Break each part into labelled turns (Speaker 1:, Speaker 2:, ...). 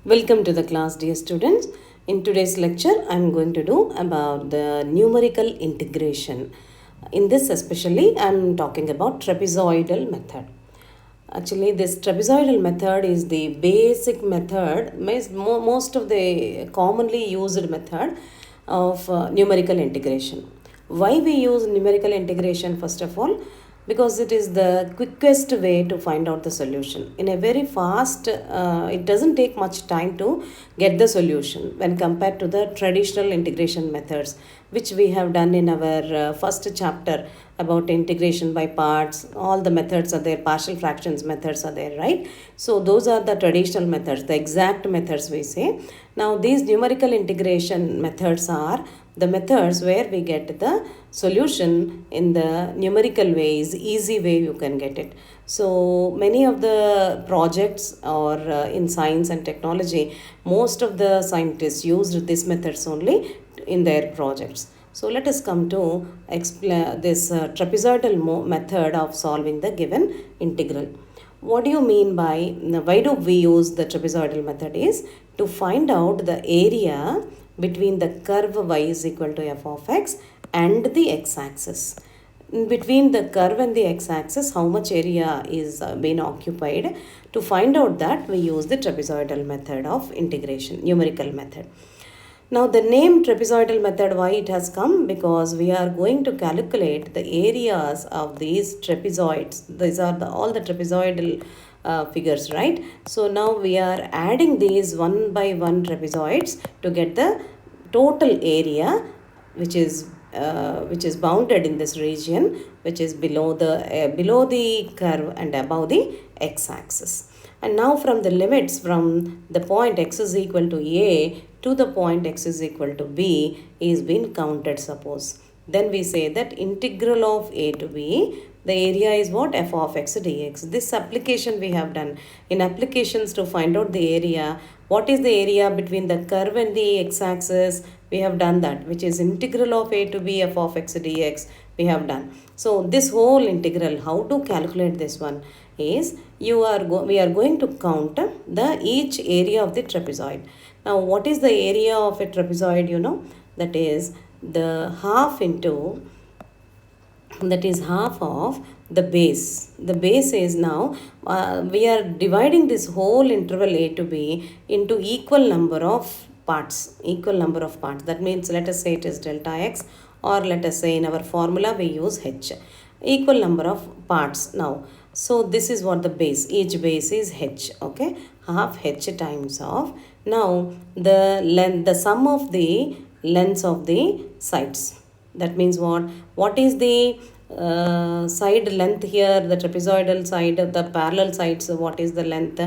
Speaker 1: Welcome to the class, dear students. In today's lecture, I am going to do about the numerical integration. In this especially, I am talking about trapezoidal method. Actually, this trapezoidal method is the basic method, most of the commonly used method of numerical integration. Why we use numerical integration first of all? Because it is the quickest way to find out the solution. In a very fast, it doesn't take much time to get the solution when compared to the traditional integration methods, which we have done in our first chapter about integration by parts. All the methods are there, partial fractions methods are there, right? So those are the traditional methods, the exact methods we say. Now these numerical integration methods are the methods where we get the solution in the numerical way, is easy way you can get it. So many of the projects or in science and technology, most of the scientists used these methods only in their projects. So let us come to explain this trapezoidal method of solving the given integral. What do you mean by, why do we use the trapezoidal method is to find out the area between the curve y is equal to f of x and the x-axis. Between the curve and the x-axis, how much area is being occupied. To find out that, we use the trapezoidal method of integration, numerical method. Now the name trapezoidal method, why it has come? Because we are going to calculate the areas of these trapezoids. These are all the trapezoidal figures, right? So now we are adding these one by one trapezoids to get the total area, which is bounded in this region, which is below the curve and above the x-axis. And now from the limits from the point x is equal to a to the point x is equal to b is being counted, suppose. Then we say that integral of a to b, the area is what? F of x dx. This application we have done. In applications to find out the area, what is the area between the curve and the x-axis? We have done that, which is integral of a to b f of x dx. We have done. So this whole integral, how to calculate this one is, we are going to count the each area of the trapezoid. Now what is the area of a trapezoid? You know, that is the half into, that is half of the base. The base is now, we are dividing this whole interval a to b into equal number of parts. That means let us say it is delta x, or let us say in our formula we use h. Equal number of parts now. So this is what the base, each base is h, okay? Half h times of, now the length, the sum of the lengths of the sides. That means what? What is the side length here, the trapezoidal side, the parallel sides, what is the length?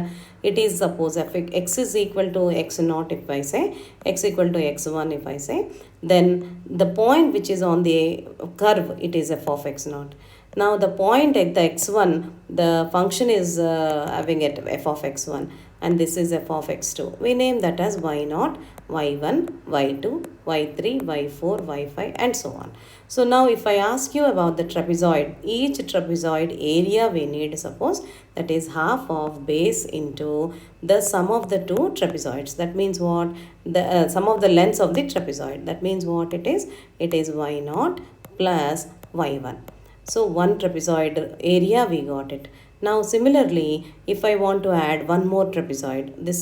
Speaker 1: It is, suppose if x is equal to x naught, if I say, x equal to x1 if I say, then the point which is on the curve, it is f of x naught. Now the point at the x1, the function is having it f of x1, and this is f of x2. We name that as y0, y1, y2, y3, y4, y5 and so on. So now if I ask you about the trapezoid, each trapezoid area we need, suppose, that is half of base into the sum of the two trapezoids. That means what? The sum of the lengths of the trapezoid. That means what it is? It is y0 plus y1. So one trapezoid area we got it. Now similarly, if I want to add one more trapezoid, this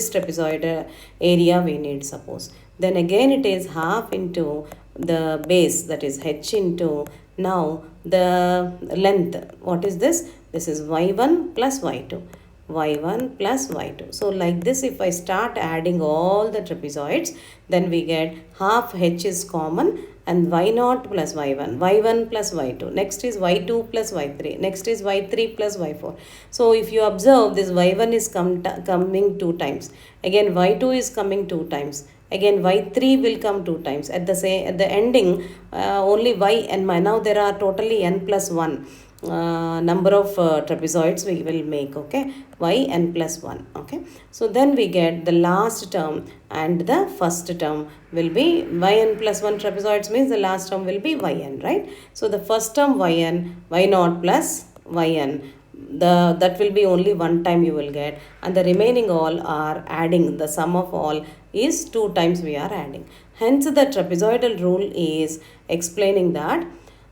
Speaker 1: trapezoid area we need, suppose. Then again it is half into the base, that is h into, now the length. What is this? This is y1 plus y2. y1 plus y2. So like this, if I start adding all the trapezoids, then we get half h is common, and y0 plus y1, y1 plus y2, next is y2 plus y3, next is y3 plus y4. So if you observe, this y1 is coming 2 times, again y2 is coming 2 times, again y3 will come 2 times. At the ending, only y and my, now there are totally n plus 1 number of trapezoids we will make, okay? Yn plus 1, okay? So then we get the last term, and the first term will be yn plus 1 trapezoids, means the last term will be yn, right? So the first term yn, y0 plus yn, that will be only one time you will get, and the remaining all are adding. The sum of all is 2 times we are adding. Hence the trapezoidal rule is explaining that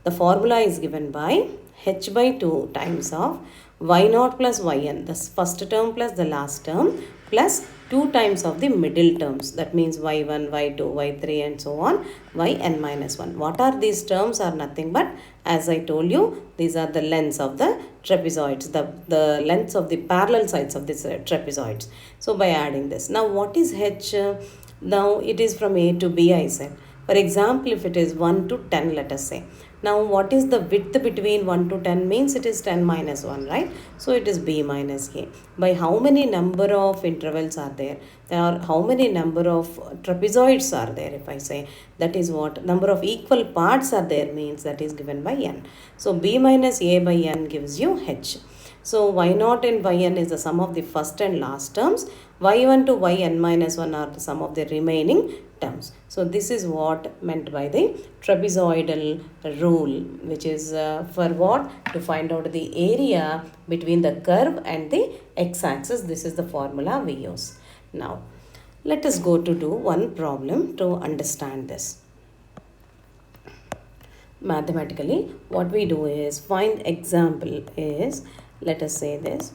Speaker 1: the formula is given by h by 2 times of y naught plus yn, the first term plus the last term, plus 2 times of the middle terms, that means y1, y2, y3 and so on, yn minus 1. What are these terms? Are nothing but, as I told you, these are the lengths of the trapezoids, the lengths of the parallel sides of this trapezoids. So by adding this, now what is h? Now it is from a to b, I said. For example, if it is 1 to 10, let us say. Now what is the width between 1 to 10? Means it is 10 minus 1, right? So it is b minus a. By how many number of intervals are there? There are how many number of trapezoids are there? If I say, that is what number of equal parts are there, means that is given by n. So b minus a by n gives you h. So y0 and yn is the sum of the first and last terms. y1 to yn minus 1 are the sum of the remaining terms. So this is what meant by the trapezoidal rule, which is for what? To find out the area between the curve and the x-axis. This is the formula we use. Now let us go to do one problem to understand this. Mathematically, what we do is find example is, let us say this,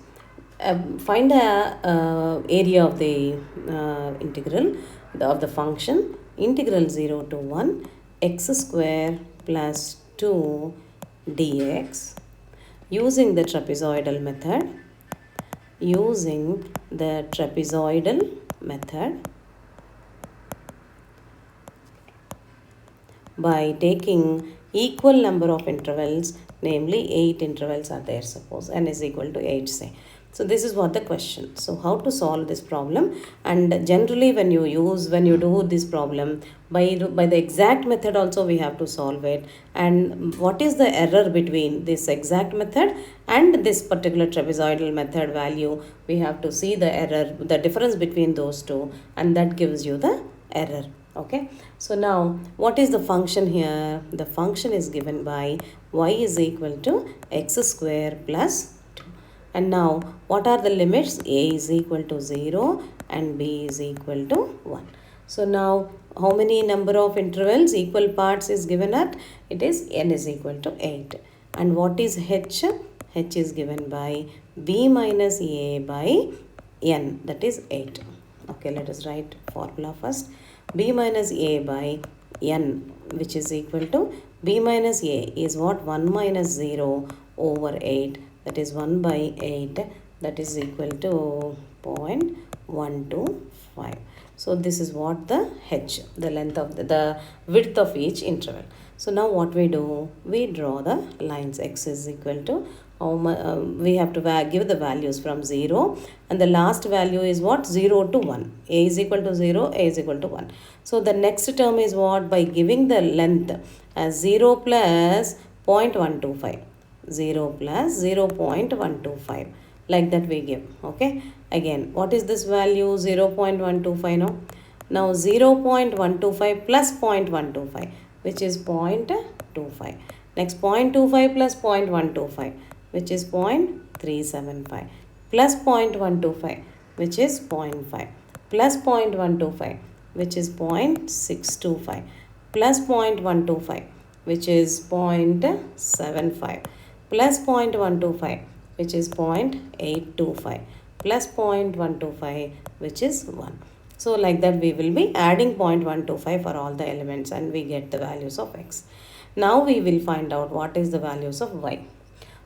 Speaker 1: find the area of the integral of the function integral 0 to 1 x square plus 2 dx using the trapezoidal method, by taking equal number of intervals, namely 8 intervals are there, suppose n is equal to 8, say. So this is what the question. So how to solve this problem? And generally when you do this problem by the exact method also we have to solve it. And what is the error between this exact method and this particular trapezoidal method value? We have to see the error, the difference between those two, and that gives you the error. Okay, so now what is the function here? The function is given by y is equal to x square plus 2. And now what are the limits? A is equal to 0 and b is equal to 1. So now how many number of intervals, equal parts is given at? It is n is equal to 8. And what is h? H is given by b minus a by n, that is 8. Okay, let us write formula first. B minus a by n, which is equal to, b minus a is what? 1 minus 0 over 8, that is 1 by 8, that is equal to 0.125. So this is what the h, the length of the width of each interval. So now what we do? We draw the lines. X is equal to, we have to give the values from 0, and the last value is what? 0 to 1. A is equal to 0, a is equal to 1. So the next term is what? By giving the length as 0 plus 0.125. 0 plus 0.125. Like that we give. Okay. Again, what is this value? 0.125 now. Now 0.125 plus 0.125, which is 0.25. Next 0.25 plus 0.125, which is 0.375, plus 0.125, which is 0.5, plus 0.125, which is 0.625, plus 0.125, which is 0.75, plus 0.125, which is 0.825, plus 0.125, which is 1. So like that we will be adding 0.125 for all the elements, and we get the values of x. Now we will find out what is the values of y.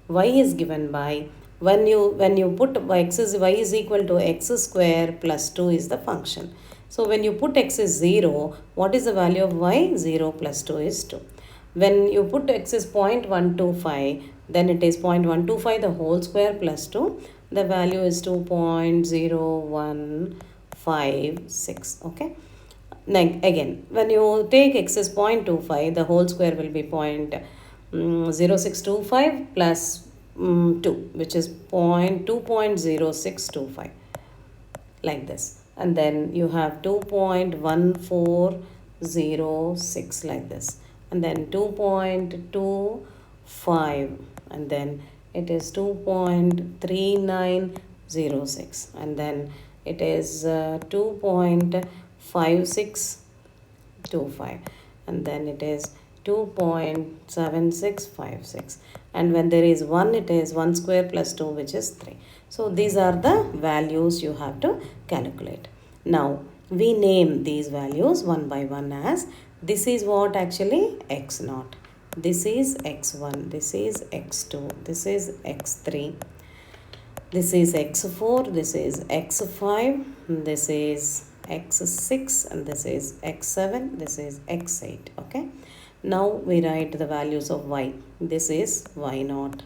Speaker 1: Y is given by, when you put y is equal to x square plus 2 is the function. So when you put x is 0, what is the value of y? 0 plus 2 is 2. When you put x is 0.125, then it is 0.125 the whole square plus 2. The value is 2.0156. Okay. Then again, when you take x is 0.25, the whole square will be 0.0625 plus 2, which is 2.0625, like this. And then you have 2.1406, like this. And then 2.25, and then it is 2.3906, and then it is 2.5625, and then it is 2.7656, and when there is 1, it is 1 square plus 2, which is 3. So these are the values you have to calculate. Now we name these values one by one as, this is what actually x naught, this is x1, this is x2, this is x3, this is x4, this is x5, this is x6, and this is x7, this is x8. Okay, now we write the values of y. This is y naught,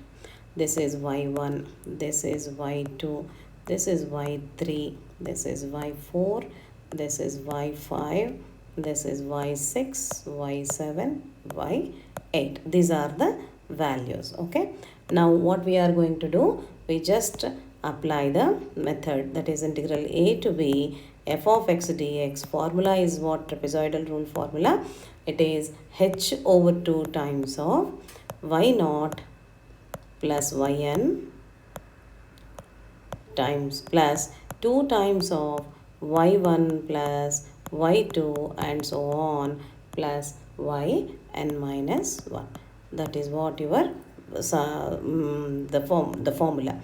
Speaker 1: this is y1, this is y2, this is y3, this is y4, this is y5, this is y6, y7, y8. These are the values. Okay, now what we are going to do, we just apply the method, that is integral a to b f of x dx. Formula is what? Trapezoidal rule formula. It is h over 2 times of y naught plus yn times plus 2 times of y1 plus y2 and so on plus yn minus 1. That is what your the formula.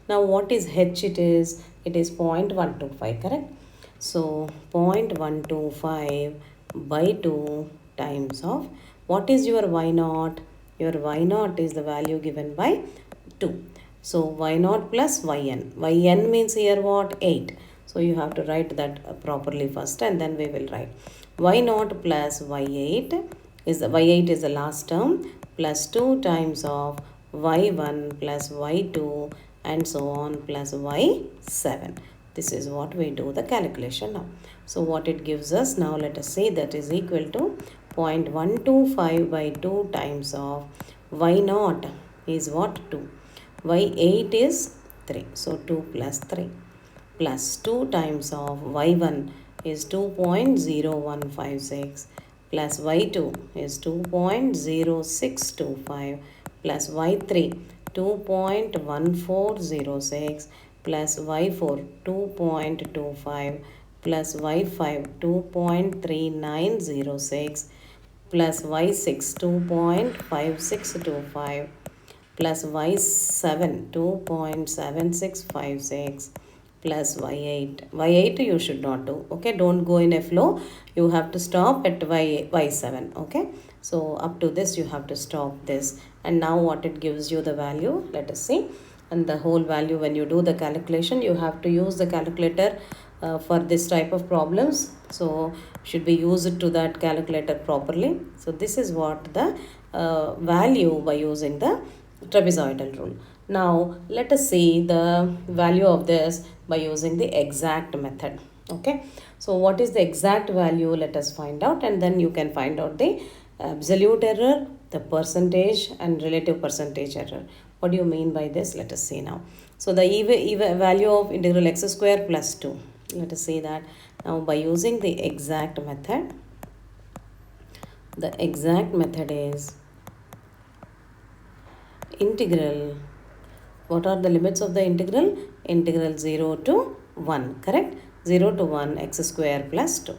Speaker 1: Now what is h? It is 0.125, correct? So 0.125 by 2 times of, what is your y naught? Your y naught is the value given by 2. So y naught plus yn. Yn means here what? 8. So you have to write that properly first, and then we will write y naught plus y8 is the y8 is the last term, plus 2 times of y1 plus y2 and so on plus y7. This is what we do the calculation now. So what it gives us now, let us say that is equal to 0.125 by 2 times of y naught is what? 2. y8 is 3. So 2 plus 3 plus 2 times of y1 is 2.0156 plus y2 is 2.0625 plus y3 2.1406 plus y4 2.25 plus y5 2.3906 plus y6 2.5625 plus y7 2.7656 plus y8. y8 you should not do. Okay, don't go in a flow. You have to stop at y7. Okay, so up to this you have to stop this. And now what it gives you the value, let us see. And the whole value, when you do the calculation, you have to use the calculator for this type of problems. So should be used to that calculator properly. So this is what the value by using the trapezoidal rule. Now let us see the value of this by using the exact method. Okay, so what is the exact value? Let us find out, and then you can find out the absolute error, the percentage and relative percentage error. What do you mean by this? Let us see now. So the value of integral x square plus 2. Let us see that. Now by using the exact method, the exact method is integral. What are the limits of the integral? Integral 0 to 1, correct? 0 to 1 x square plus 2.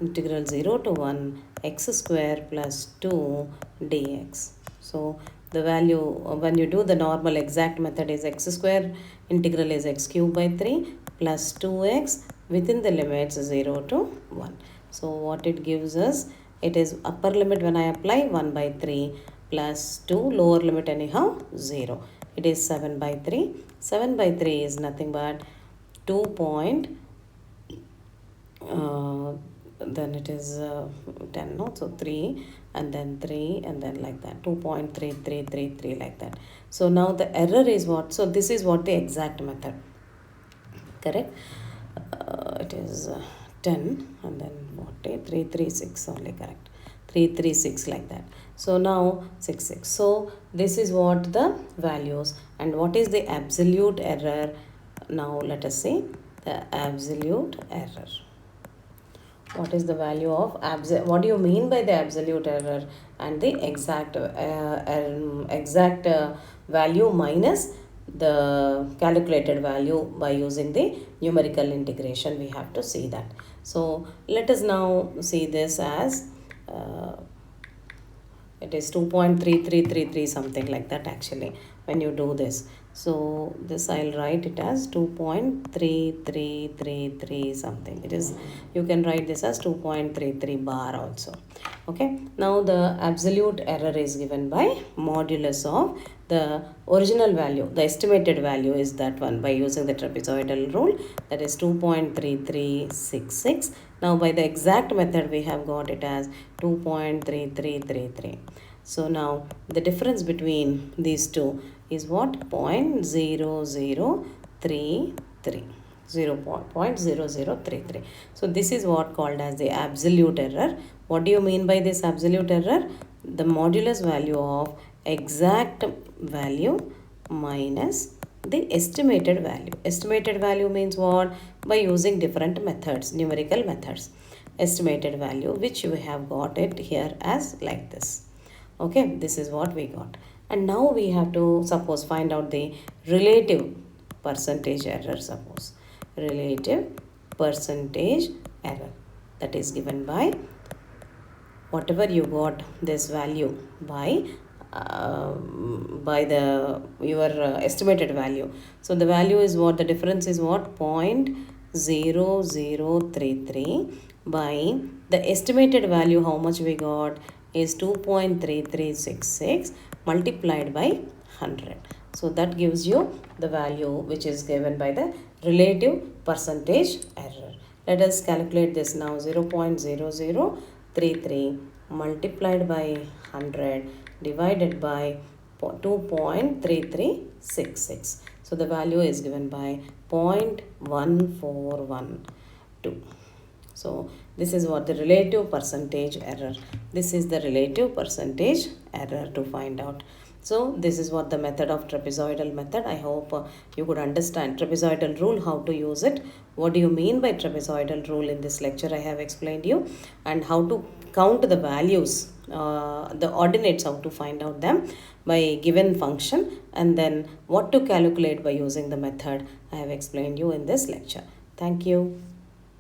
Speaker 1: Integral 0 to 1 x square plus 2 dx. So the value when you do the normal exact method is x square, integral is x cube by 3 plus 2x within the limits 0 to 1. So what it gives us, it is upper limit when I apply 1 by 3 plus 2, lower limit anyhow 0. It is 7 by 3. 7 by 3 is nothing but 2 then it is 10, no? So 3 and then 3 and then like that, 2.3333 like that. So now the error is what? So this is what the exact method, correct? It is 10 and then what? 336 only, correct? 336 like that. So now 66. So this is what the values. And what is the absolute error? Now let us see the absolute error. What is the value of what do you mean by the absolute error and the exact value minus the calculated value by using the numerical integration? We have to see that. So let us now see this as it is 2.3333 something like that actually when you do this. So this I'll write it as 2.3333 something. It is, you can write this as 2.33 bar also. Okay, now the absolute error is given by modulus of the original value. The estimated value is that one by using the trapezoidal rule, that is 2.3366. Now by the exact method we have got it as 2.3333. So now the difference between these two is what? 0.0033. 0.0033. So this is what called as the absolute error. What do you mean by this absolute error? The modulus value of exact value minus the estimated value. Estimated value means what? By using different methods, numerical methods. Estimated value, which we have got it here as like this. Okay, this is what we got. And now we have to suppose find out the relative percentage error. Suppose relative percentage error, that is given by whatever you got this value by the your estimated value. So the value is what? The difference is what? 0.0033 by the estimated value. How much we got is 2.3366 multiplied by 100. So that gives you the value which is given by the relative percentage error. Let us calculate this now. 0.0033 multiplied by 100 divided by 2.3366. So the value is given by 0.1412. So this is what the relative percentage error. This is the relative percentage error to find out. So this is what the method of trapezoidal method. I hope you could understand trapezoidal rule, how to use it. What do you mean by trapezoidal rule? In this lecture I have explained you, and how to count the values, the ordinates, how to find out them by given function, and then what to calculate by using the method I have explained you in this lecture. Thank you.